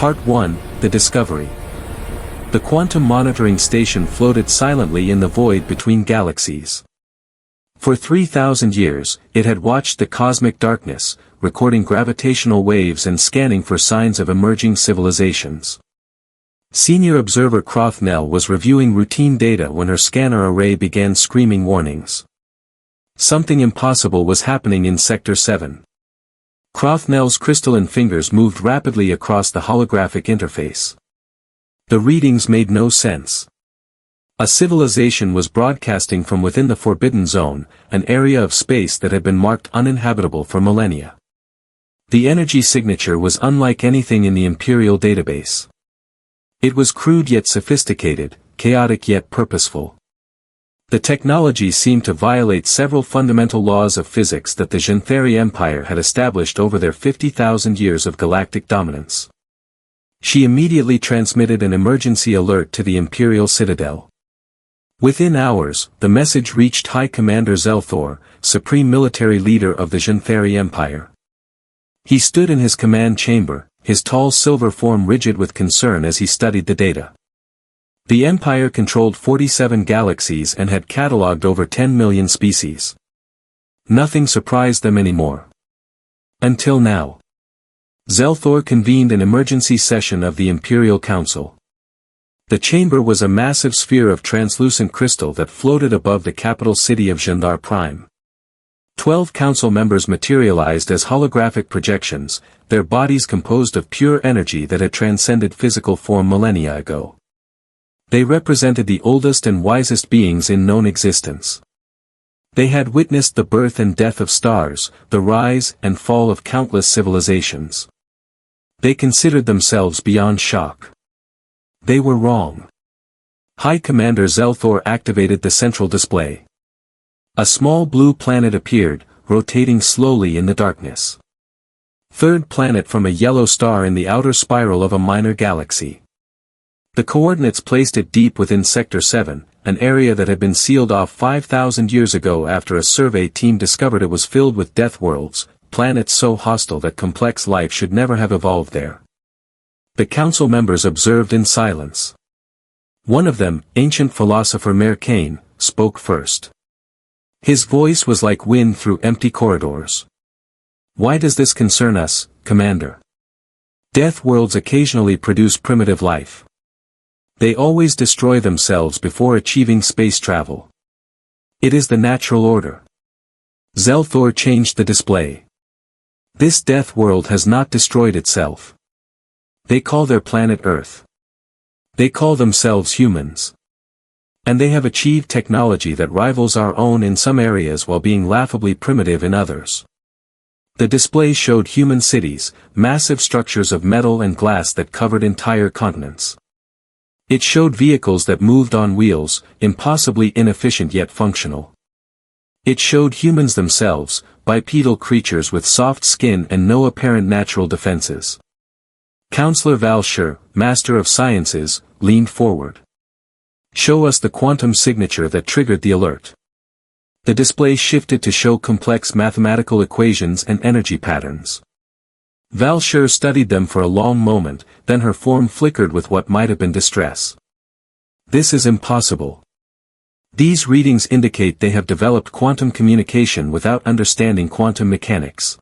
Part 1, The Discovery. The quantum monitoring station floated silently in the void between galaxies. For 3,000 years, it had watched the cosmic darkness, recording gravitational waves and scanning for signs of emerging civilizations. Senior observer Crothnell was reviewing routine data when her scanner array began screaming warnings. Something impossible was happening in Sector 7. Crothnell's crystalline fingers moved rapidly across the holographic interface. The readings made no sense. A civilization was broadcasting from within the Forbidden Zone, an area of space that had been marked uninhabitable for millennia. The energy signature was unlike anything in the Imperial database. It was crude yet sophisticated, chaotic yet purposeful. The technology seemed to violate several fundamental laws of physics that the Xanthari Empire had established over their 50,000 years of galactic dominance. She immediately transmitted an emergency alert to the Imperial Citadel. Within hours, the message reached High Commander Zelthor, Supreme Military Leader of the Xanthari Empire. He stood in his command chamber, his tall silver form rigid with concern as he studied the data. The Empire controlled 47 galaxies and had catalogued over 10 million species. Nothing surprised them anymore. Until now. Zelthor convened an emergency session of the Imperial Council. The chamber was a massive sphere of translucent crystal that floated above the capital city of Xandar Prime. 12 council members materialized as holographic projections, their bodies composed of pure energy that had transcended physical form millennia ago. They represented the oldest and wisest beings in known existence. They had witnessed the birth and death of stars, the rise and fall of countless civilizations. They considered themselves beyond shock. They were wrong. High Commander Zelthor activated the central display. A small blue planet appeared, rotating slowly in the darkness. Third planet from a yellow star in the outer spiral of a minor galaxy. The coordinates placed it deep within Sector 7, an area that had been sealed off 5,000 years ago after a survey team discovered it was filled with death worlds, planets so hostile that complex life should never have evolved there. The council members observed in silence. One of them, ancient philosopher Merkane, spoke first. His voice was like wind through empty corridors. Why does this concern us, Commander? Death worlds occasionally produce primitive life. They always destroy themselves before achieving space travel. It is the natural order. Zelthor changed the display. This death world has not destroyed itself. They call their planet Earth. They call themselves humans. And they have achieved technology that rivals our own in some areas while being laughably primitive in others. The display showed human cities, massive structures of metal and glass that covered entire continents. It showed vehicles that moved on wheels, impossibly inefficient yet functional. It showed humans themselves, bipedal creatures with soft skin and no apparent natural defenses. Counselor Valshur, Master of Sciences, leaned forward. Show us the quantum signature that triggered the alert. The display shifted to show complex mathematical equations and energy patterns. Valshur studied them for a long moment, then her form flickered with what might have been distress. This is impossible. These readings indicate they have developed quantum communication without understanding quantum mechanics.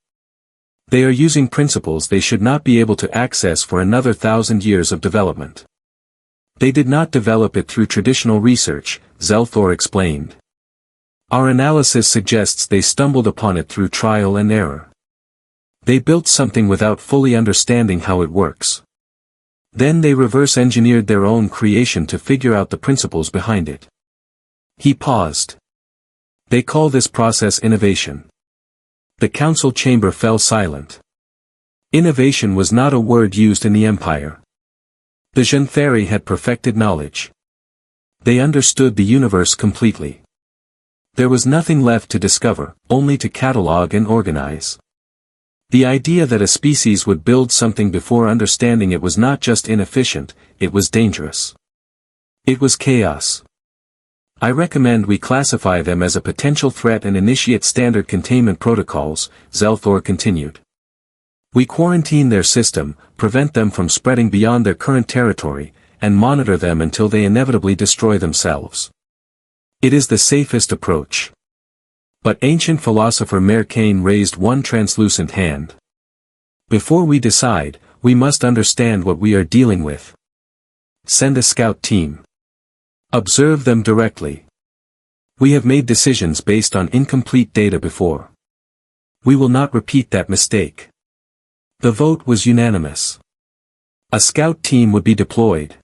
They are using principles they should not be able to access for another 1,000 years of development. They did not develop it through traditional research, Zelthor explained. Our analysis suggests they stumbled upon it through trial and error. They built something without fully understanding how it works. Then they reverse-engineered their own creation to figure out the principles behind it. He paused. They call this process innovation. The council chamber fell silent. Innovation was not a word used in the Empire. The Xanthari had perfected knowledge. They understood the universe completely. There was nothing left to discover, only to catalogue and organize. The idea that a species would build something before understanding it was not just inefficient, it was dangerous. It was chaos. I recommend we classify them as a potential threat and initiate standard containment protocols, Zelthor continued. We quarantine their system, prevent them from spreading beyond their current territory, and monitor them until they inevitably destroy themselves. It is the safest approach. But ancient philosopher Mercain raised one translucent hand. Before we decide, we must understand what we are dealing with. Send a scout team. Observe them directly. We have made decisions based on incomplete data before. We will not repeat that mistake. The vote was unanimous. A scout team would be deployed.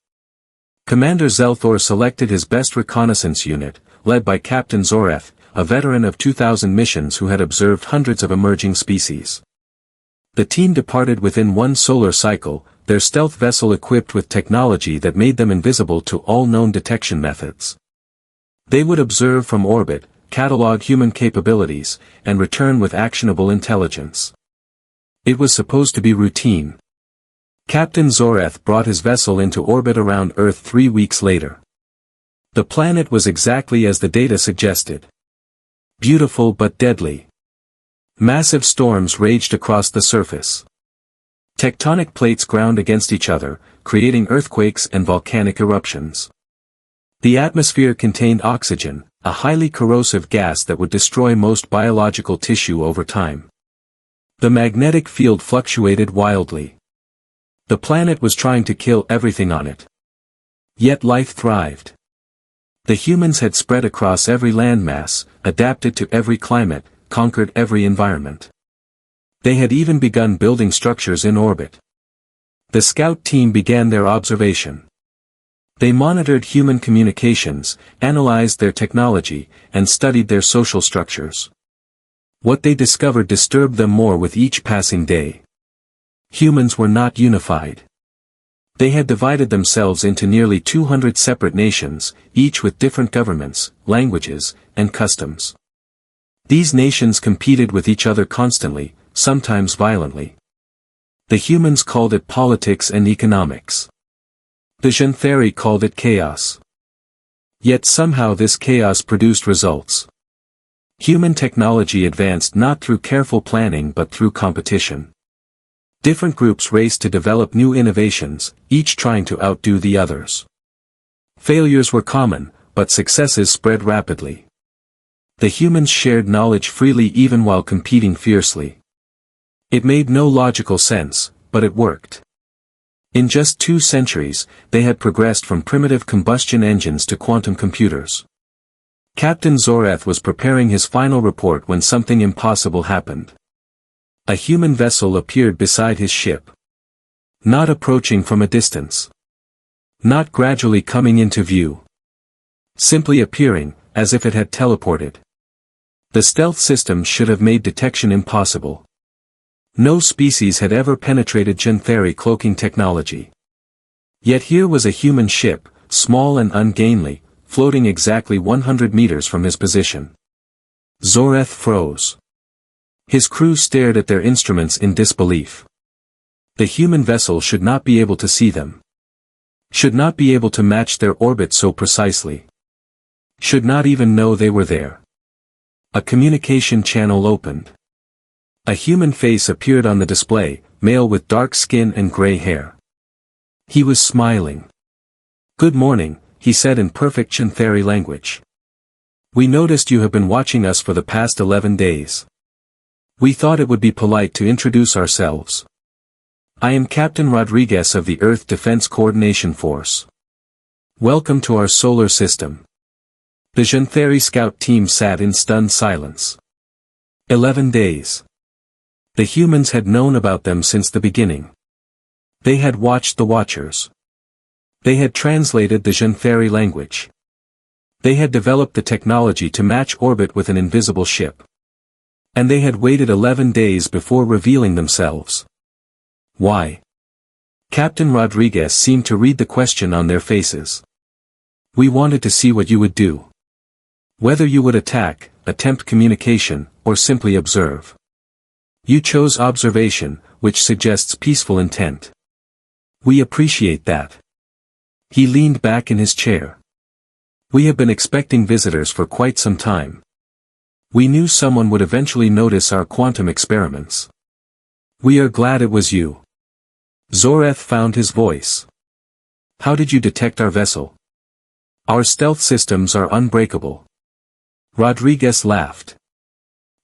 Commander Zelthor selected his best reconnaissance unit, led by Captain Zoreth, a veteran of 2,000 missions who had observed hundreds of emerging species. The team departed within one solar cycle, their stealth vessel equipped with technology that made them invisible to all known detection methods. They would observe from orbit, catalog human capabilities, and return with actionable intelligence. It was supposed to be routine. Captain Zoreth brought his vessel into orbit around Earth 3 weeks later. The planet was exactly as the data suggested. Beautiful but deadly. Massive storms raged across the surface. Tectonic plates ground against each other, creating earthquakes and volcanic eruptions. The atmosphere contained oxygen, a highly corrosive gas that would destroy most biological tissue over time. The magnetic field fluctuated wildly. The planet was trying to kill everything on it. Yet life thrived. The humans had spread across every landmass, adapted to every climate, conquered every environment. They had even begun building structures in orbit. The scout team began their observation. They monitored human communications, analyzed their technology, and studied their social structures. What they discovered disturbed them more with each passing day. Humans were not unified. They had divided themselves into nearly 200 separate nations, each with different governments, languages, and customs. These nations competed with each other constantly, sometimes violently. The humans called it politics and economics. The Xanthari called it chaos. Yet somehow this chaos produced results. Human technology advanced not through careful planning but through competition. Different groups raced to develop new innovations, each trying to outdo the others. Failures were common, but successes spread rapidly. The humans shared knowledge freely even while competing fiercely. It made no logical sense, but it worked. In just 2 centuries, they had progressed from primitive combustion engines to quantum computers. Captain Zoreth was preparing his final report when something impossible happened. A human vessel appeared beside his ship. Not approaching from a distance. Not gradually coming into view. Simply appearing, as if it had teleported. The stealth system should have made detection impossible. No species had ever penetrated Xanthari cloaking technology. Yet here was a human ship, small and ungainly, floating exactly 100 meters from his position. Zoreth froze. His crew stared at their instruments in disbelief. The human vessel should not be able to see them. Should not be able to match their orbit so precisely. Should not even know they were there. A communication channel opened. A human face appeared on the display, male with dark skin and gray hair. He was smiling. "Good morning," he said in perfect Xanthari language. "We noticed you have been watching us for the past 11 days. We thought it would be polite to introduce ourselves. I am Captain Rodriguez of the Earth Defense Coordination Force. Welcome to our solar system." The Xanthari scout team sat in stunned silence. 11 days. The humans had known about them since the beginning. They had watched the Watchers. They had translated the Xanthari language. They had developed the technology to match orbit with an invisible ship. And they had waited 11 days before revealing themselves. Why? Captain Rodriguez seemed to read the question on their faces. "We wanted to see what you would do. Whether you would attack, attempt communication, or simply observe. You chose observation, which suggests peaceful intent. We appreciate that." He leaned back in his chair. "We have been expecting visitors for quite some time. We knew someone would eventually notice our quantum experiments. We are glad it was you. Zoreth found his voice. How did you detect our vessel? Our stealth systems are unbreakable. Rodriguez laughed.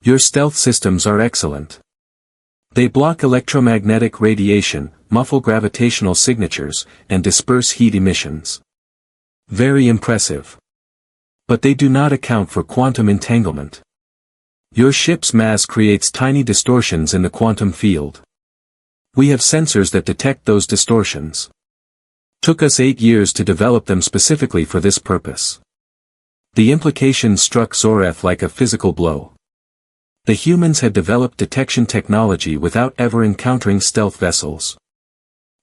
Your stealth systems are excellent. They block electromagnetic radiation, muffle gravitational signatures, and disperse heat emissions. Very impressive. But they do not account for quantum entanglement. Your ship's mass creates tiny distortions in the quantum field. We have sensors that detect those distortions. Took us 8 years to develop them specifically for this purpose. The implications struck Zoreth like a physical blow. The humans had developed detection technology without ever encountering stealth vessels.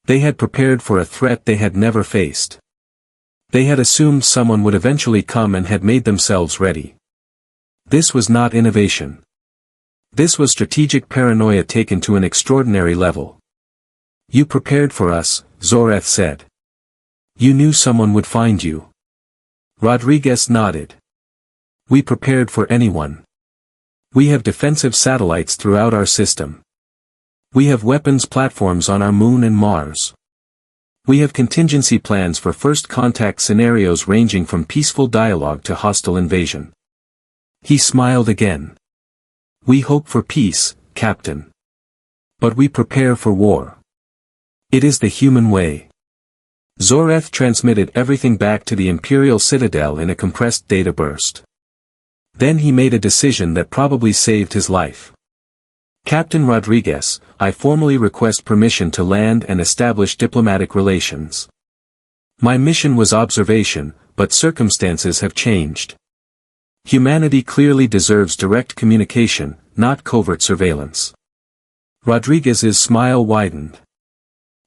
They had prepared for a threat they had never faced. They had assumed someone would eventually come and had made themselves ready. This was not innovation. This was strategic paranoia taken to an extraordinary level. You prepared for us, Zoreth said. You knew someone would find you. Rodriguez nodded. We prepared for anyone. We have defensive satellites throughout our system. We have weapons platforms on our moon and Mars. We have contingency plans for first contact scenarios ranging from peaceful dialogue to hostile invasion. He smiled again. We hope for peace, Captain. But we prepare for war. It is the human way. Zoreth transmitted everything back to the Imperial Citadel in a compressed data burst. Then he made a decision that probably saved his life. Captain Rodriguez, I formally request permission to land and establish diplomatic relations. My mission was observation, but circumstances have changed. Humanity clearly deserves direct communication, not covert surveillance. Rodriguez's smile widened.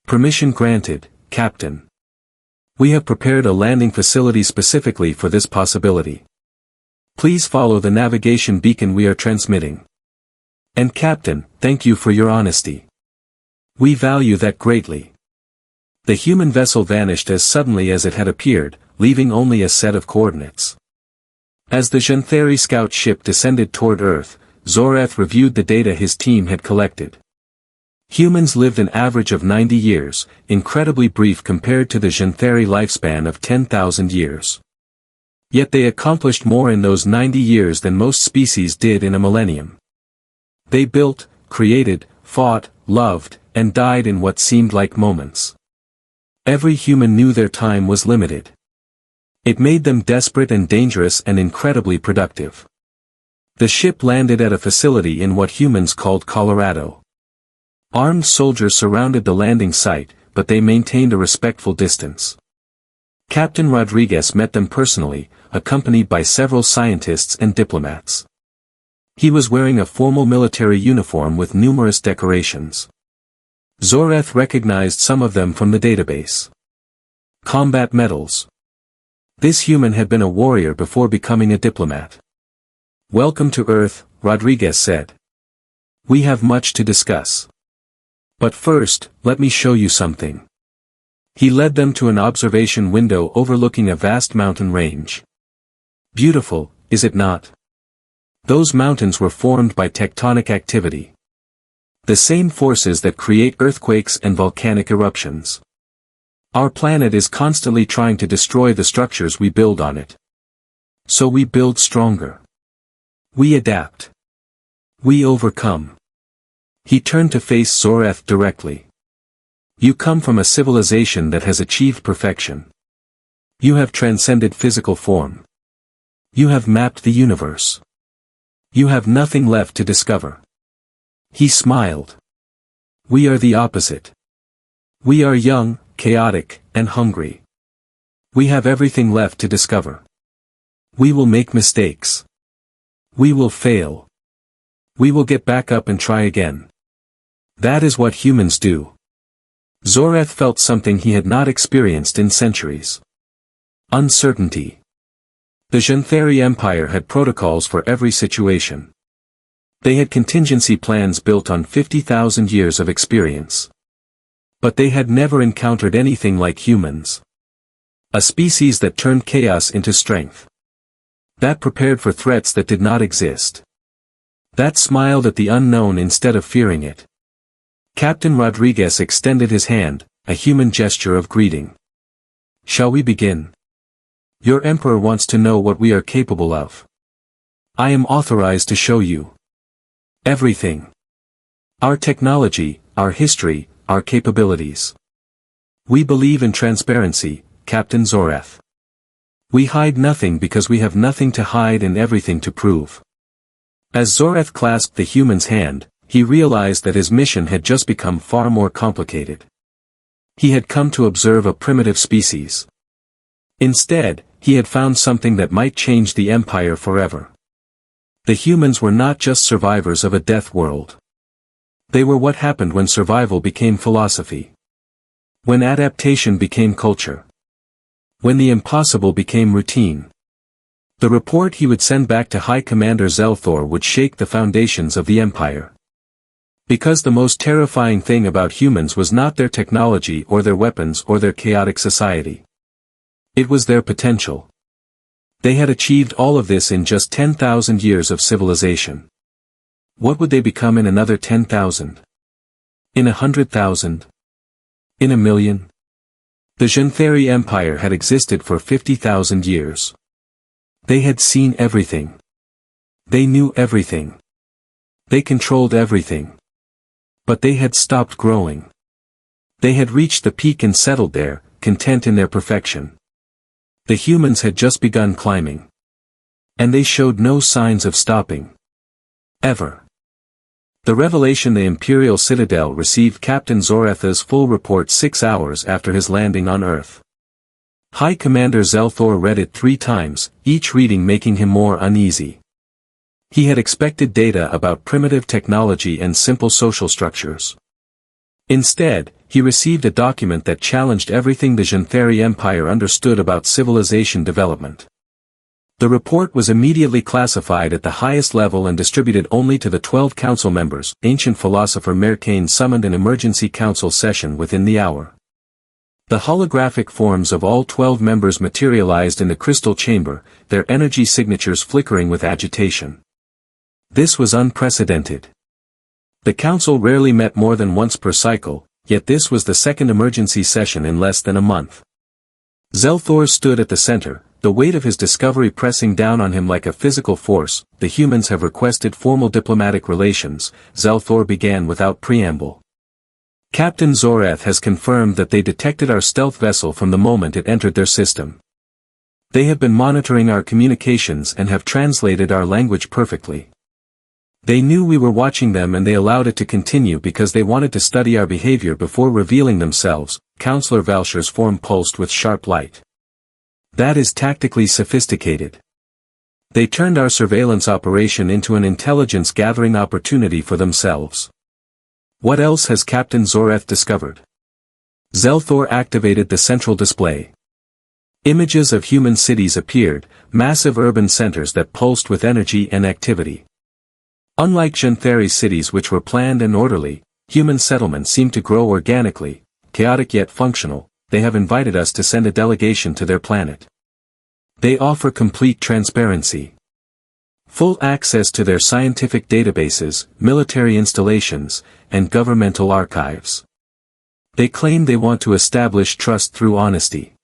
Permission granted, Captain. We have prepared a landing facility specifically for this possibility. Please follow the navigation beacon we are transmitting. And Captain, thank you for your honesty. We value that greatly. The human vessel vanished as suddenly as it had appeared, leaving only a set of coordinates. As the Janthari scout ship descended toward Earth, Zoreth reviewed the data his team had collected. Humans lived an average of 90 years, incredibly brief compared to the Janthari lifespan of 10,000 years. Yet they accomplished more in those 90 years than most species did in a millennium. They built, created, fought, loved, and died in what seemed like moments. Every human knew their time was limited. It made them desperate and dangerous and incredibly productive. The ship landed at a facility in what humans called Colorado. Armed soldiers surrounded the landing site, but they maintained a respectful distance. Captain Rodriguez met them personally, accompanied by several scientists and diplomats. He was wearing a formal military uniform with numerous decorations. Zoreth recognized some of them from the database. Combat medals. This human had been a warrior before becoming a diplomat. Welcome to Earth, Rodriguez said. We have much to discuss. But first, let me show you something. He led them to an observation window overlooking a vast mountain range. Beautiful, is it not? Those mountains were formed by tectonic activity. The same forces that create earthquakes and volcanic eruptions. Our planet is constantly trying to destroy the structures we build on it. So we build stronger. We adapt. We overcome. He turned to face Zoreth directly. You come from a civilization that has achieved perfection. You have transcended physical form. You have mapped the universe. You have nothing left to discover. He smiled. We are the opposite. We are young, chaotic, and hungry. We have everything left to discover. We will make mistakes. We will fail. We will get back up and try again. That is what humans do. Zoreth felt something he had not experienced in centuries. Uncertainty. The Janthari Empire had protocols for every situation. They had contingency plans built on 50,000 years of experience. But they had never encountered anything like humans. A species that turned chaos into strength. That prepared for threats that did not exist. That smiled at the unknown instead of fearing it. Captain Rodriguez extended his hand, a human gesture of greeting. "Shall we begin? Your Emperor wants to know what we are capable of. I am authorized to show you everything. Our technology, our history, our capabilities. We believe in transparency, Captain Zoreth. We hide nothing because we have nothing to hide and everything to prove." As Zoreth clasped the human's hand, he realized that his mission had just become far more complicated. He had come to observe a primitive species. Instead, he had found something that might change the Empire forever. The humans were not just survivors of a death world. They were what happened when survival became philosophy. When adaptation became culture. When the impossible became routine. The report he would send back to High Commander Zelthor would shake the foundations of the Empire. Because the most terrifying thing about humans was not their technology or their weapons or their chaotic society. It was their potential. They had achieved all of this in just 10,000 years of civilization. What would they become in another 10,000? In 100,000? In a million? The Zhenthari Empire had existed for 50,000 years. They had seen everything. They knew everything. They controlled everything. But they had stopped growing. They had reached the peak and settled there, content in their perfection. The humans had just begun climbing. And they showed no signs of stopping. Ever. The revelation: the Imperial Citadel received Captain Zoreth's full report 6 hours after his landing on Earth. High Commander Zelthor read it 3 times, each reading making him more uneasy. He had expected data about primitive technology and simple social structures. Instead, he received a document that challenged everything the Zhenthari Empire understood about civilization development. The report was immediately classified at the highest level and distributed only to the 12 council members. Ancient philosopher Merkane summoned an emergency council session within the hour. The holographic forms of all 12 members materialized in the crystal chamber, their energy signatures flickering with agitation. This was unprecedented. The council rarely met more than once per cycle, yet this was the second emergency session in less than a month. Zelthor stood at the center, the weight of his discovery pressing down on him like a physical force. "The humans have requested formal diplomatic relations," Zelthor began without preamble. "Captain Zoreth has confirmed that they detected our stealth vessel from the moment it entered their system. They have been monitoring our communications and have translated our language perfectly. They knew we were watching them and they allowed it to continue because they wanted to study our behavior before revealing themselves." Counselor Valsher's form pulsed with sharp light. "That is tactically sophisticated. They turned our surveillance operation into an intelligence-gathering opportunity for themselves. What else has Captain Zoreth discovered?" Zelthor activated the central display. Images of human cities appeared, massive urban centers that pulsed with energy and activity. Unlike Zhenthari cities which were planned and orderly, human settlements seemed to grow organically, chaotic yet functional. "They have invited us to send a delegation to their planet. They offer complete transparency. Full access to their scientific databases, military installations, and governmental archives. They claim they want to establish trust through honesty."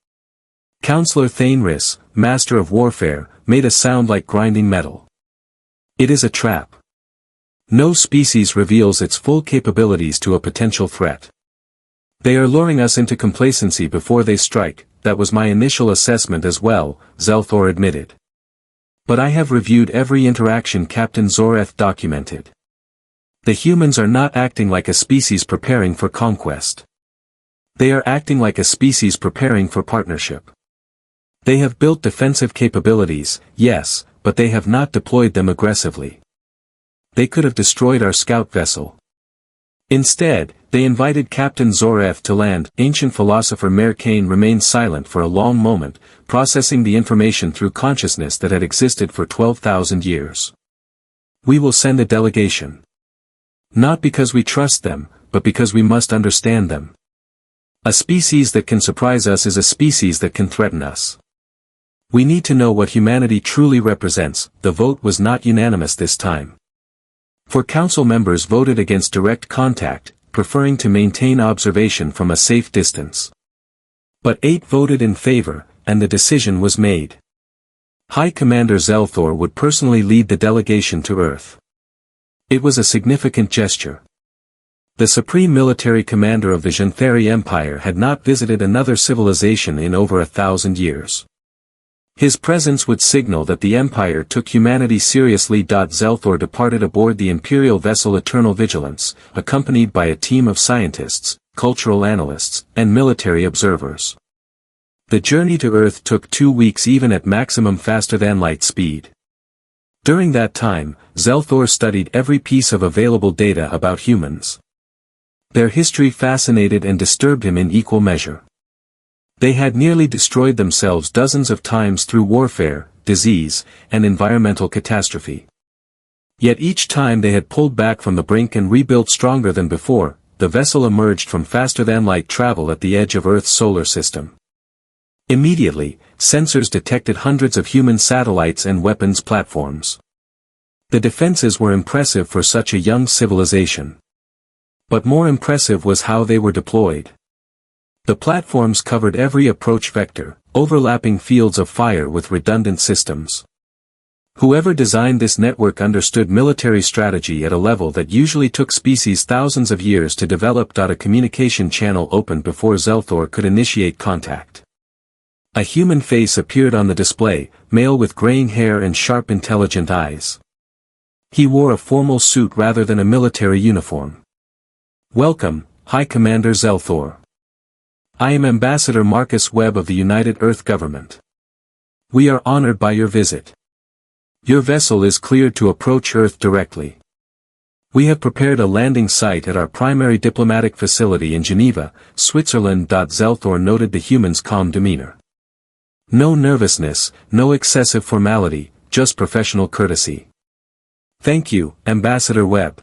Counselor Thainris, master of warfare, made a sound like grinding metal. "It is a trap. No species reveals its full capabilities to a potential threat. They are luring us into complacency before they strike." "That was my initial assessment as well," Zelthor admitted. "But I have reviewed every interaction Captain Zoreth documented. The humans are not acting like a species preparing for conquest. They are acting like a species preparing for partnership. They have built defensive capabilities, yes, but they have not deployed them aggressively. They could have destroyed our scout vessel. Instead, they invited Captain Zoreth to land." Ancient philosopher Merkane remained silent for a long moment, processing the information through consciousness that had existed for 12,000 years. "We will send a delegation. Not because we trust them, but because we must understand them. A species that can surprise us is a species that can threaten us. We need to know what humanity truly represents." The vote was not unanimous this time. 4 council members voted against direct contact, preferring to maintain observation from a safe distance. But 8 voted in favor, and the decision was made. High Commander Zelthor would personally lead the delegation to Earth. It was a significant gesture. The supreme military commander of the Xanthari Empire had not visited another civilization in over 1,000 years. His presence would signal that the Empire took humanity seriously. Zelthor departed aboard the Imperial vessel Eternal Vigilance, accompanied by a team of scientists, cultural analysts, and military observers. The journey to Earth took 2 weeks even at maximum faster-than-light speed. During that time, Zelthor studied every piece of available data about humans. Their history fascinated and disturbed him in equal measure. They had nearly destroyed themselves dozens of times through warfare, disease, and environmental catastrophe. Yet each time they had pulled back from the brink and rebuilt stronger than before, the vessel emerged from faster-than-light travel at the edge of Earth's solar system. Immediately, sensors detected hundreds of human satellites and weapons platforms. The defenses were impressive for such a young civilization. But more impressive was how they were deployed. The platforms covered every approach vector, overlapping fields of fire with redundant systems. Whoever designed this network understood military strategy at a level that usually took species thousands of years to develop. A communication channel opened before Zelthor could initiate contact. A human face appeared on the display, male with graying hair and sharp intelligent eyes. He wore a formal suit rather than a military uniform. "Welcome, High Commander Zelthor. I am Ambassador Marcus Webb of the United Earth Government. We are honored by your visit. Your vessel is cleared to approach Earth directly. We have prepared a landing site at our primary diplomatic facility in Geneva, Switzerland." Zelthor noted the human's calm demeanor. No nervousness, no excessive formality, just professional courtesy. "Thank you, Ambassador Webb.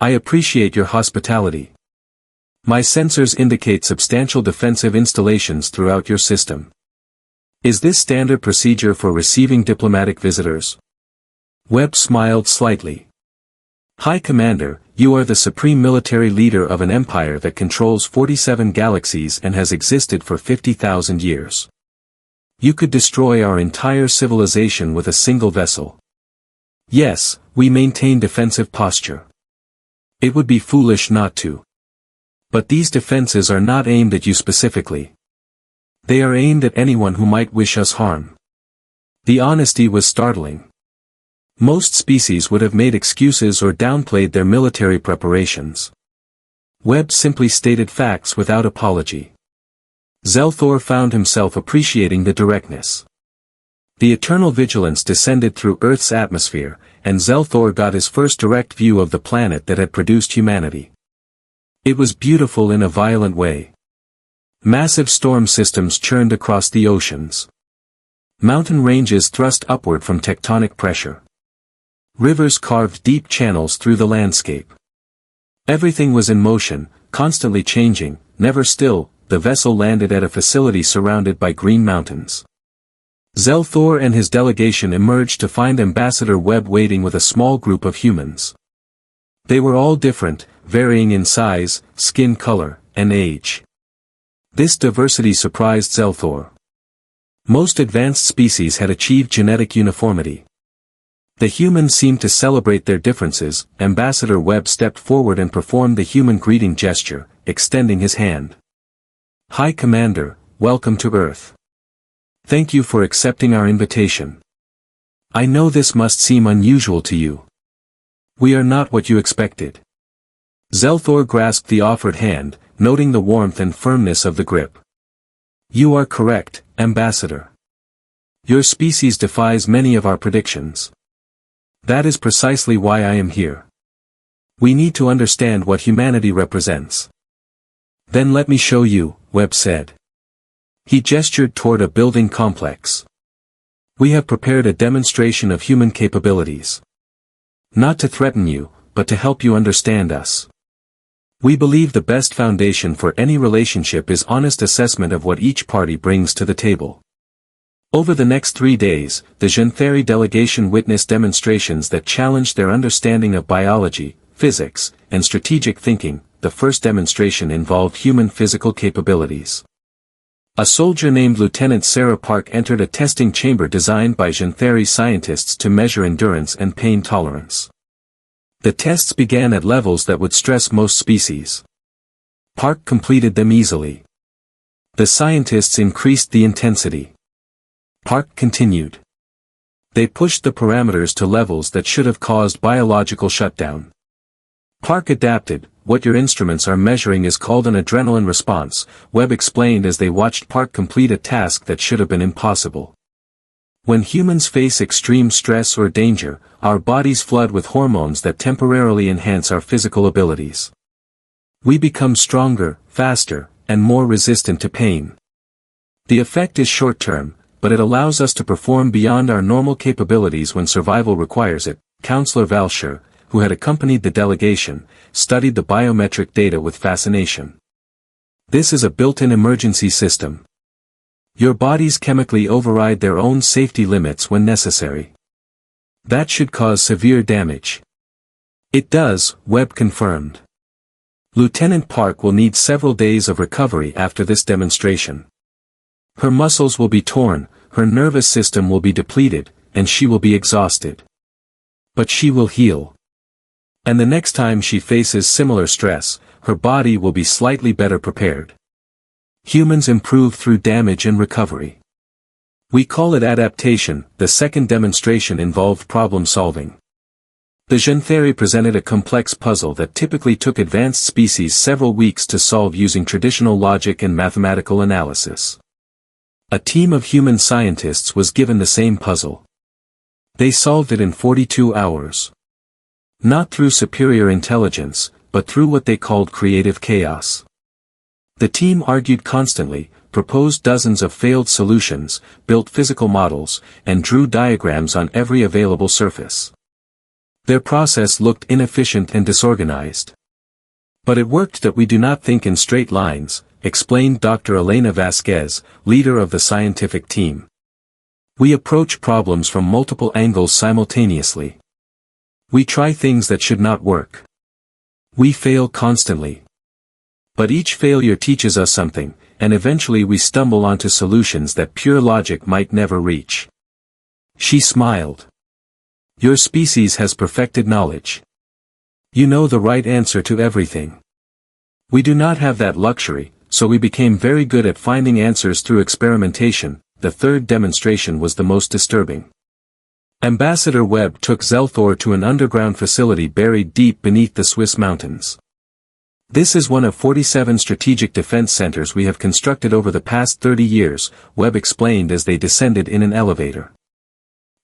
I appreciate your hospitality. My sensors indicate substantial defensive installations throughout your system. Is this standard procedure for receiving diplomatic visitors?" Webb smiled slightly. "High Commander, you are the supreme military leader of an empire that controls 47 galaxies and has existed for 50,000 years. You could destroy our entire civilization with a single vessel. Yes, we maintain defensive posture. It would be foolish not to. But these defenses are not aimed at you specifically. They are aimed at anyone who might wish us harm." The honesty was startling. Most species would have made excuses or downplayed their military preparations. Webb simply stated facts without apology. Zelthor found himself appreciating the directness. The Eternal Vigilance descended through Earth's atmosphere, and Zelthor got his first direct view of the planet that had produced humanity. It was beautiful in a violent way. Massive storm systems churned across the oceans. Mountain ranges thrust upward from tectonic pressure. Rivers carved deep channels through the landscape. Everything was in motion, constantly changing, never still. The vessel landed at a facility surrounded by green mountains. Zelthor and his delegation emerged to find Ambassador Webb waiting with a small group of humans. They were all different, varying in size, skin color, and age. This diversity surprised Zelthor. Most advanced species had achieved genetic uniformity. The humans seemed to celebrate their differences. Ambassador Webb stepped forward and performed the human greeting gesture, extending his hand. "High Commander, welcome to Earth. Thank you for accepting our invitation. I know this must seem unusual to you. We are not what you expected." Zelthor grasped the offered hand, noting the warmth and firmness of the grip. "You are correct, Ambassador. Your species defies many of our predictions. That is precisely why I am here. We need to understand what humanity represents." "Then let me show you," Webb said. He gestured toward a building complex. "We have prepared a demonstration of human capabilities. Not to threaten you, but to help you understand us. We believe the best foundation for any relationship is honest assessment of what each party brings to the table." Over the next 3 days, the Xanthari delegation witnessed demonstrations that challenged their understanding of biology, physics, and strategic thinking. the first demonstration involved human physical capabilities. A soldier named Lieutenant Sarah Park entered a testing chamber designed by Gyntheri scientists to measure endurance and pain tolerance. The tests began at levels that would stress most species. Park completed them easily. The scientists increased the intensity. Park continued. They pushed the parameters to levels that should have caused biological shutdown. Park adapted. What your instruments are measuring is called an adrenaline response, Webb explained as they watched Park complete a task that should have been impossible. When humans face extreme stress or danger, our bodies flood with hormones that temporarily enhance our physical abilities. We become stronger, faster, and more resistant to pain. The effect is short-term, but it allows us to perform beyond our normal capabilities when survival requires it. Counselor Valsher, who had accompanied the delegation, studied the biometric data with fascination. This is a built-in emergency system. Your bodies chemically override their own safety limits when necessary. That should cause severe damage. It does, Webb confirmed. Lieutenant Park will need several days of recovery after this demonstration. Her muscles will be torn, her nervous system will be depleted, and she will be exhausted. But she will heal. And the next time she faces similar stress, her body will be slightly better prepared. Humans improve through damage and recovery. We call it adaptation. The second demonstration involved problem solving. The Gyntheri presented a complex puzzle that typically took advanced species several weeks to solve using traditional logic and mathematical analysis. A team of human scientists was given the same puzzle. They solved it in 42 hours. Not through superior intelligence, but through what they called creative chaos. The team argued constantly, proposed dozens of failed solutions, built physical models, and drew diagrams on every available surface. Their process looked inefficient and disorganized. But it worked that we do not think in straight lines, explained Dr. Elena Vasquez, leader of the scientific team. We approach problems from multiple angles simultaneously. We try things that should not work. We fail constantly. But each failure teaches us something, and eventually we stumble onto solutions that pure logic might never reach. She smiled. Your species has perfected knowledge. You know the right answer to everything. We do not have that luxury, so we became very good at finding answers through experimentation. The third demonstration was the most disturbing. Ambassador Webb took Zelthor to an underground facility buried deep beneath the Swiss mountains. This is one of 47 strategic defense centers we have constructed over the past 30 years, Webb explained as they descended in an elevator.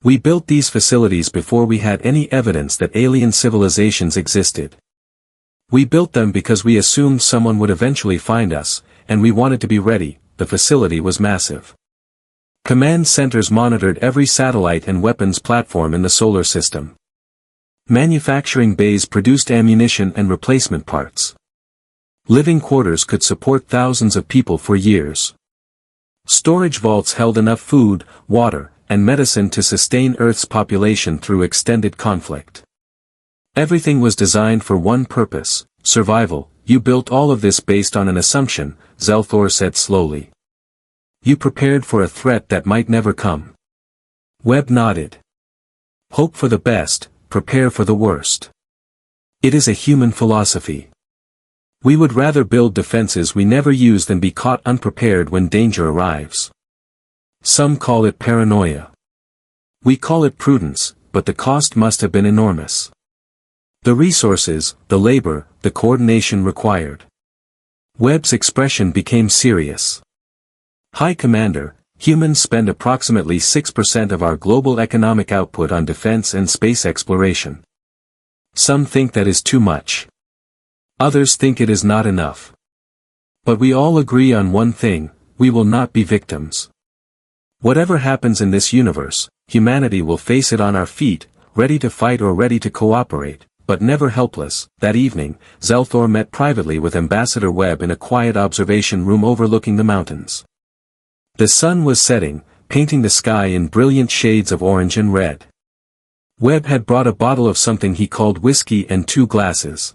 We built these facilities before we had any evidence that alien civilizations existed. We built them because we assumed someone would eventually find us, and we wanted to be ready. The facility was massive. Command centers monitored every satellite and weapons platform in the solar system. Manufacturing bays produced ammunition and replacement parts. Living quarters could support thousands of people for years. Storage vaults held enough food, water, and medicine to sustain Earth's population through extended conflict. Everything was designed for one purpose, survival. You built all of this based on an assumption, Zelthor said slowly. You prepared for a threat that might never come. Webb nodded. Hope for the best, prepare for the worst. It is a human philosophy. We would rather build defenses we never use than be caught unprepared when danger arrives. Some call it paranoia. We call it prudence, but the cost must have been enormous. The resources, the labor, the coordination required. Webb's expression became serious. High Commander, humans spend approximately 6% of our global economic output on defense and space exploration. Some think that is too much. Others think it is not enough. But we all agree on one thing, we will not be victims. Whatever happens in this universe, humanity will face it on our feet, ready to fight or ready to cooperate, but never helpless. That evening, Zelthor met privately with Ambassador Webb in a quiet observation room overlooking the mountains. The sun was setting, painting the sky in brilliant shades of orange and red. Webb had brought a bottle of something he called whiskey and 2 glasses.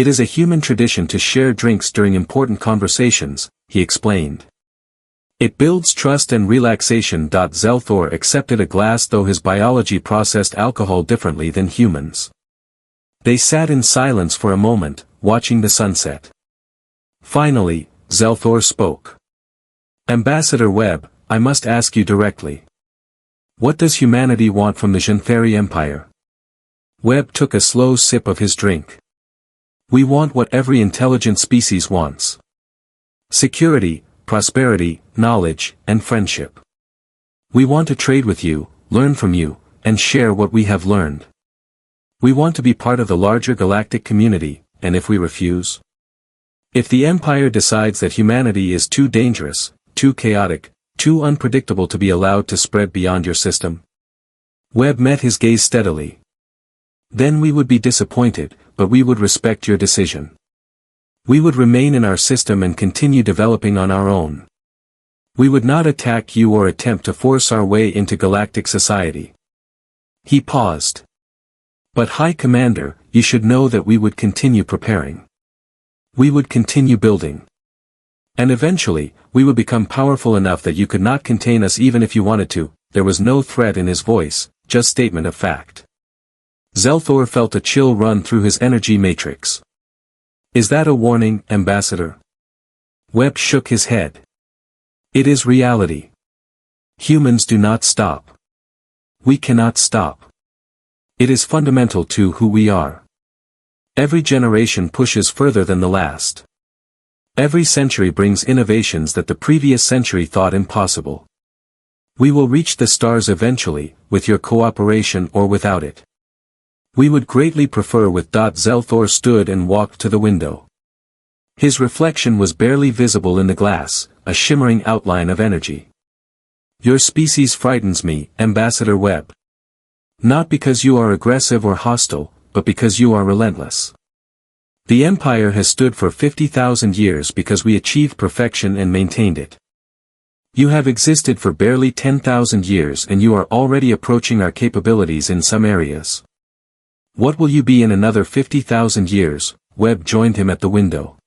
It is a human tradition to share drinks during important conversations, he explained. It builds trust and relaxation. Zelthor accepted a glass, though his biology processed alcohol differently than humans. They sat in silence for a moment, watching the sunset. Finally, Zelthor spoke. Ambassador Webb, I must ask you directly. What does humanity want from the Xanthari Empire? Webb took a slow sip of his drink. We want what every intelligent species wants. Security, prosperity, knowledge, and friendship. We want to trade with you, learn from you, and share what we have learned. We want to be part of the larger galactic community, and if we refuse? If the Empire decides that humanity is too dangerous, too chaotic, too unpredictable to be allowed to spread beyond your system? Webb met his gaze steadily. Then we would be disappointed, but we would respect your decision. We would remain in our system and continue developing on our own. We would not attack you or attempt to force our way into galactic society. He paused. But High Commander, you should know that we would continue preparing. We would continue building. And eventually, we would become powerful enough that you could not contain us even if you wanted to. There was no threat in his voice, just statement of fact. Zelthor felt a chill run through his energy matrix. Is that a warning, Ambassador? Webb shook his head. It is reality. Humans do not stop. We cannot stop. It is fundamental to who we are. Every generation pushes further than the last. Every century brings innovations that the previous century thought impossible. We will reach the stars eventually, with your cooperation or without it. We would greatly prefer with. Zelthor stood and walked to the window. His reflection was barely visible in the glass, a shimmering outline of energy. Your species frightens me, Ambassador Webb. Not because you are aggressive or hostile, but because you are relentless. The Empire has stood for 50,000 years because we achieved perfection and maintained it. You have existed for barely 10,000 years and you are already approaching our capabilities in some areas. What will you be in another 50,000 years? Webb joined him at the window.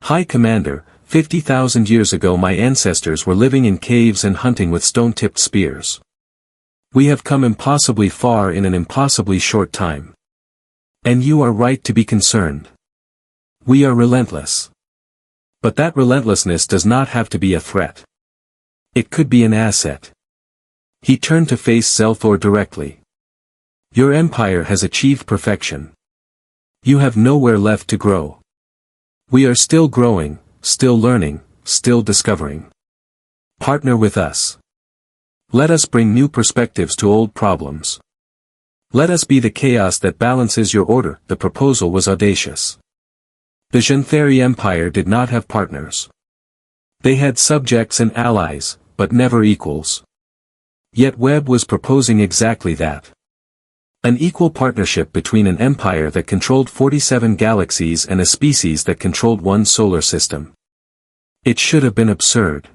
High Commander, 50,000 years ago my ancestors were living in caves and hunting with stone-tipped spears. We have come impossibly far in an impossibly short time. And you are right to be concerned. We are relentless. But that relentlessness does not have to be a threat. It could be an asset. He turned to face Zelthor directly. Your empire has achieved perfection. You have nowhere left to grow. We are still growing, still learning, still discovering. Partner with us. Let us bring new perspectives to old problems. Let us be the chaos that balances your order. The proposal was audacious. The Xanthari Empire did not have partners. They had subjects and allies, but never equals. Yet Webb was proposing exactly that. An equal partnership between an empire that controlled 47 galaxies and a species that controlled one solar system. It should have been absurd.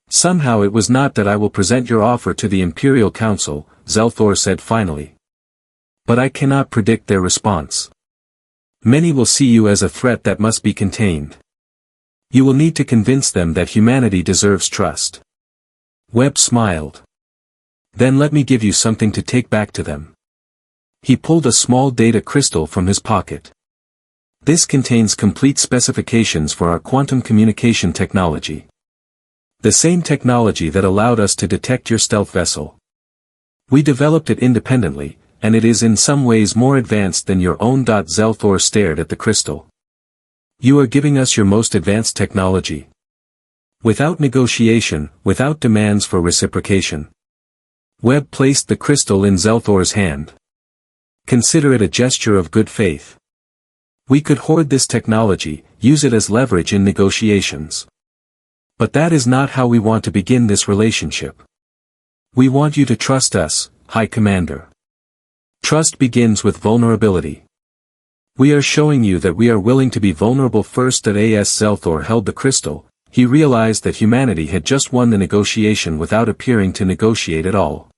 Somehow it was not. That I will present your offer to the Imperial Council, Zelthor said finally. But I cannot predict their response. Many will see you as a threat that must be contained. You will need to convince them that humanity deserves trust. Webb smiled. Then let me give you something to take back to them. He pulled a small data crystal from his pocket. This contains complete specifications for our quantum communication technology. The same technology that allowed us to detect your stealth vessel. We developed it independently, and it is in some ways more advanced than your own. Zelthor stared at the crystal. You are giving us your most advanced technology. Without negotiation, without demands for reciprocation. Webb placed the crystal in Zelthor's hand. Consider it a gesture of good faith. We could hoard this technology, use it as leverage in negotiations. But that is not how we want to begin this relationship. We want you to trust us, High Commander. Trust begins with vulnerability. We are showing you that we are willing to be vulnerable first. As Zelthor held the crystal, he realized that humanity had just won the negotiation without appearing to negotiate at all.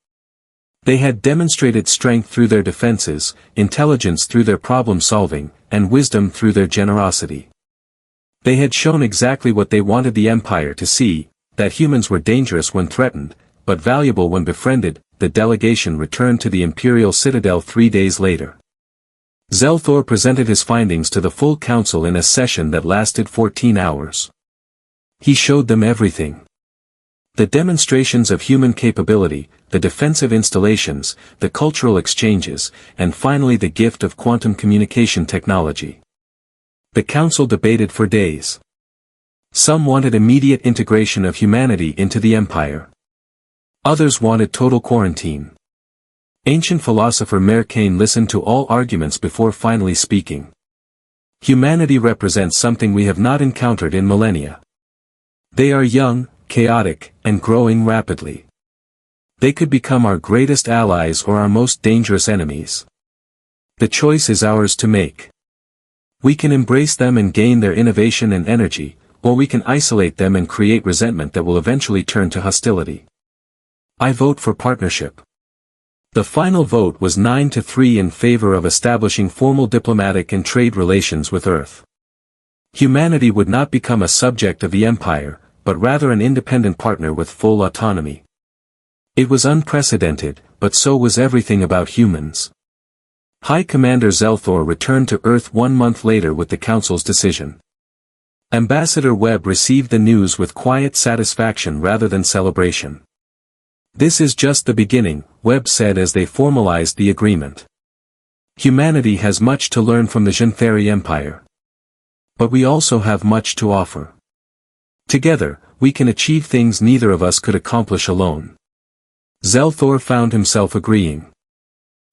They had demonstrated strength through their defenses, intelligence through their problem-solving, and wisdom through their generosity. They had shown exactly what they wanted the Empire to see, that humans were dangerous when threatened, but valuable when befriended. The delegation returned to the Imperial Citadel 3 days later. Zelthor presented his findings to the full council in a session that lasted 14 hours. He showed them everything. The demonstrations of human capability, the defensive installations, the cultural exchanges, and finally the gift of quantum communication technology. The council debated for days. Some wanted immediate integration of humanity into the Empire. Others wanted total quarantine. Ancient philosopher Merkane listened to all arguments before finally speaking. Humanity represents something we have not encountered in millennia. They are young, chaotic, and growing rapidly. They could become our greatest allies or our most dangerous enemies. The choice is ours to make. We can embrace them and gain their innovation and energy, or we can isolate them and create resentment that will eventually turn to hostility. I vote for partnership. The final vote was 9-3 in favor of establishing formal diplomatic and trade relations with Earth. Humanity would not become a subject of the Empire, but rather an independent partner with full autonomy. It was unprecedented, but so was everything about humans. High Commander Zelthor returned to Earth 1 month later with the Council's decision. Ambassador Webb received the news with quiet satisfaction rather than celebration. This is just the beginning, Webb said as they formalized the agreement. Humanity has much to learn from the Xanthari Empire. But we also have much to offer. Together, we can achieve things neither of us could accomplish alone. Zelthor found himself agreeing.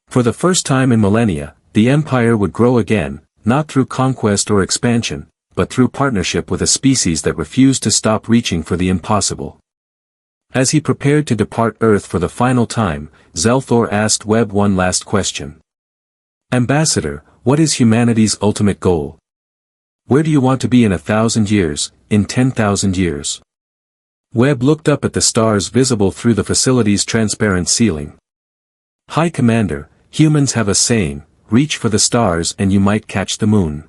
For the first time in millennia, the Empire would grow again, not through conquest or expansion, but through partnership with a species that refused to stop reaching for the impossible. As he prepared to depart Earth for the final time, Zelthor asked Webb one last question. Ambassador, what is humanity's ultimate goal? Where do you want to be in 1,000 years, in 10,000 years? Webb looked up at the stars visible through the facility's transparent ceiling. High Commander, humans have a saying, reach for the stars and you might catch the moon.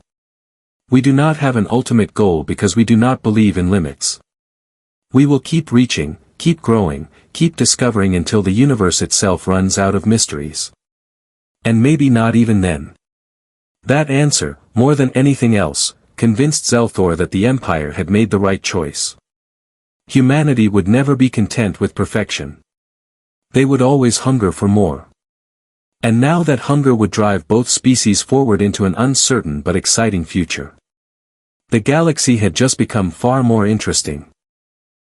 We do not have an ultimate goal because we do not believe in limits. We will keep reaching, keep growing, keep discovering until the universe itself runs out of mysteries. And maybe not even then. That answer, more than anything else, convinced Zelthor that the Empire had made the right choice. Humanity would never be content with perfection. They would always hunger for more. And now that hunger would drive both species forward into an uncertain but exciting future. The galaxy had just become far more interesting.